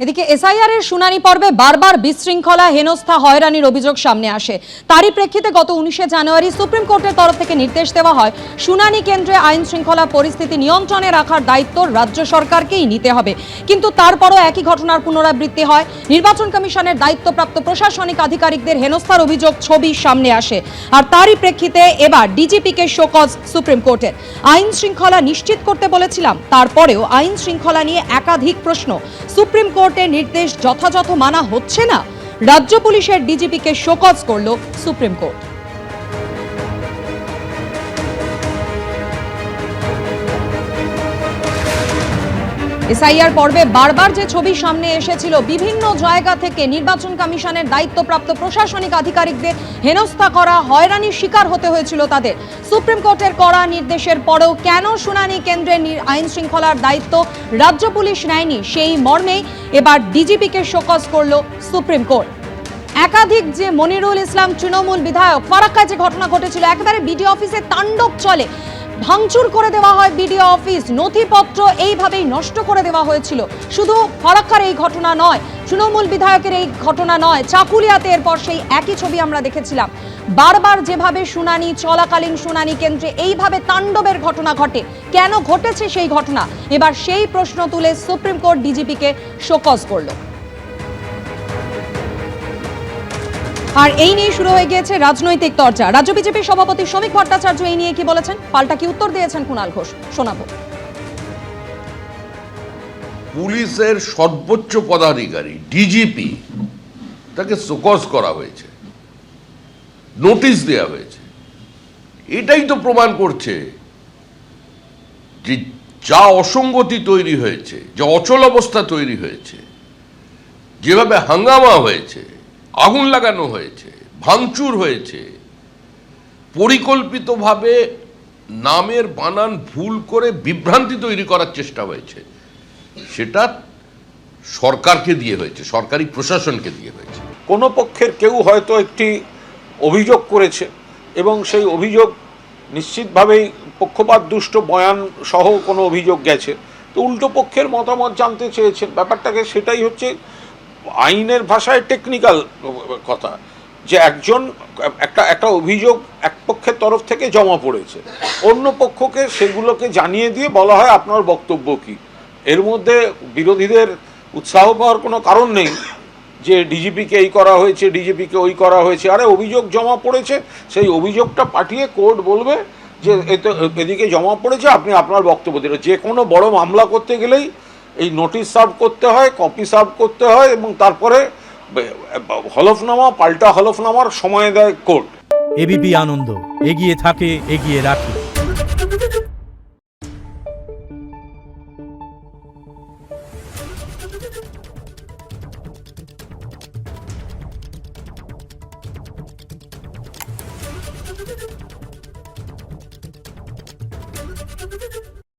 এদিকে এসআইআর এর শুনানি পর্বে বারবার বিশৃঙ্খলা হেনস্থা হয়রানির অভিযোগ সামনে আসে। তারই প্রেক্ষিতে গত 19 জানুয়ারি সুপ্রিম কোর্টের তরফ থেকে নির্দেশ দেওয়া হয় শুনানি কেন্দ্রে আইন শৃঙ্খলা পরিস্থিতি নিয়ন্ত্রণে রাখার দায়িত্ব রাজ্য সরকারকেই নিতে হবে। কিন্তু তারপরও একই ঘটনার পুনরাবৃত্তি হয়। নির্বাচন কমিশনের দায়িত্বপ্রাপ্ত প্রশাসনিক আধিকারিকদের হেনস্থার অভিযোগ ছবি সামনে আসে। আর তারই প্রেক্ষিতে এবার ডিজিপিকে শোকজ সুপ্রিম কোর্টের। আইন শৃঙ্খলা নিশ্চিত করতে বলেছিলাম, তারপরেও আইন শৃঙ্খলা নিয়ে একাধিক প্রশ্ন। সুপ্রিম কোর্টের নির্দেশ যথাযথ মানা হচ্ছে না। রাজ্য পুলিশের ডিজিপিকে শোকজ করল সুপ্রিম কোর্ট। এসআইআর পর্বে বারবার যে ছবি সামনে এসেছিল, বিভিন্ন জায়গা থেকে নির্বাচন কমিশনের দায়িত্বপ্রাপ্ত প্রশাসনিক আধিকারিকদের হেনস্থা করা, হয়রানির শিকার হতে হয়েছিল তাদের। সুপ্রিম কোর্টের কড়া নির্দেশের পরেও কেন শুনানি কেন্দ্রের আইন শৃঙ্খলার দায়িত্ব রাজ্য পুলিশ নেয়নি, সেই মর্মেই এবার ডিজিপিকে শোকজ করল সুপ্রিম কোর্ট। একাধিক যে মনিরুল ইসলাম তৃণমূল বিধায়ক, ফারাক্কায় যে ঘটনা ঘটেছিল, একেবারে বিডিও অফিসে তাণ্ডব চলে, ভাঙচুর করে দেওয়া হয় বিডিও অফিস, নথিপত্র এইভাবেই নষ্ট করে দেওয়া হয়েছিল। শুধু ফারাক্কার এই ঘটনা নয়, তৃণমূল বিধায়কের এই ঘটনা নয়, চাকুলিয়াতে এরপর সেই একই ছবি আমরা দেখেছিলাম। বারবার যেভাবে শুনানি চলাকালীন শুনানি কেন্দ্রে এইভাবে তাণ্ডবের ঘটনা ঘটে, কেন ঘটেছে সেই ঘটনা? এবার সেই প্রশ্ন তুলে সুপ্রিম কোর্ট ডিজিপিকে শোকজ করল। আর এই নিয়ে শুরু হয়ে গিয়েছে রাজনৈতিক চর্চা। রাজ্য বিজেপির সভাপতি শ্রমিক ভট্টাচার্য এই নিয়ে কি বলেছেন, পাল্টা কি উত্তর দিয়েছেন কুণাল ঘোষ, শোনাবো। পুলিশের সর্বোচ্চ পদাধিকারী ডিজিপি, তাকে শোকজ করা হয়েছে, নোটিশ দেওয়া হয়েছে। এটাই তো প্রমাণ করছে যে যা অসঙ্গতি তৈরি হয়েছে, যা অচল অবস্থা তৈরি হয়েছে, যেভাবে হাঙ্গামা হয়েছে, আগুন লাগানো হয়েছে, ভাঙচুর হয়েছে, পরিকল্পিতভাবে নামের বানান ভুল করে বিভ্রান্তি তৈরি করার চেষ্টা হয়েছে, সেটা সরকারকে দিয়ে হয়েছে, সরকারি প্রশাসনকে দিয়ে হয়েছে। কোনো পক্ষের কেউ হয়তো একটি অভিযোগ করেছে এবং সেই অভিযোগ নিশ্চিতভাবেই পক্ষপাত দুষ্ট বয়ান সহ কোনো অভিযোগ গেছে, তো উল্টো পক্ষের মতামত জানতে চেয়েছেন। ব্যাপারটাকে সেটাই হচ্ছে আইনের ভাষায় টেকনিক্যাল কথা, যে একটা অভিযোগ এক পক্ষের তরফ থেকে জমা পড়েছে, অন্য পক্ষকে সেগুলোকে জানিয়ে দিয়ে বলা হয় আপনার বক্তব্য কি। এর মধ্যে বিরোধীদের উৎসাহ পাওয়ার কোনো কারণ নেই যে ডিজিপিকে এই করা হয়েছে, ডিজিপিকে ওই করা হয়েছে। আরে অভিযোগ জমা পড়েছে, সেই অভিযোগটা পাঠিয়ে কোর্ট বলবে যে এদিকে জমা পড়েছে, আপনি আপনার বক্তব্য দিন। যে কোনো বড় মামলা করতে গেলেই এই নোটিশ সার্ভ করতে হয়, কপি সার্ভ করতে হয় এবং তারপরে হলফনামা, পাল্টা হলফনামার সময় দেয় কোর্ট। এবিপি আনন্দ, এগিয়ে থাকে, এগিয়ে রাখে। Thank you.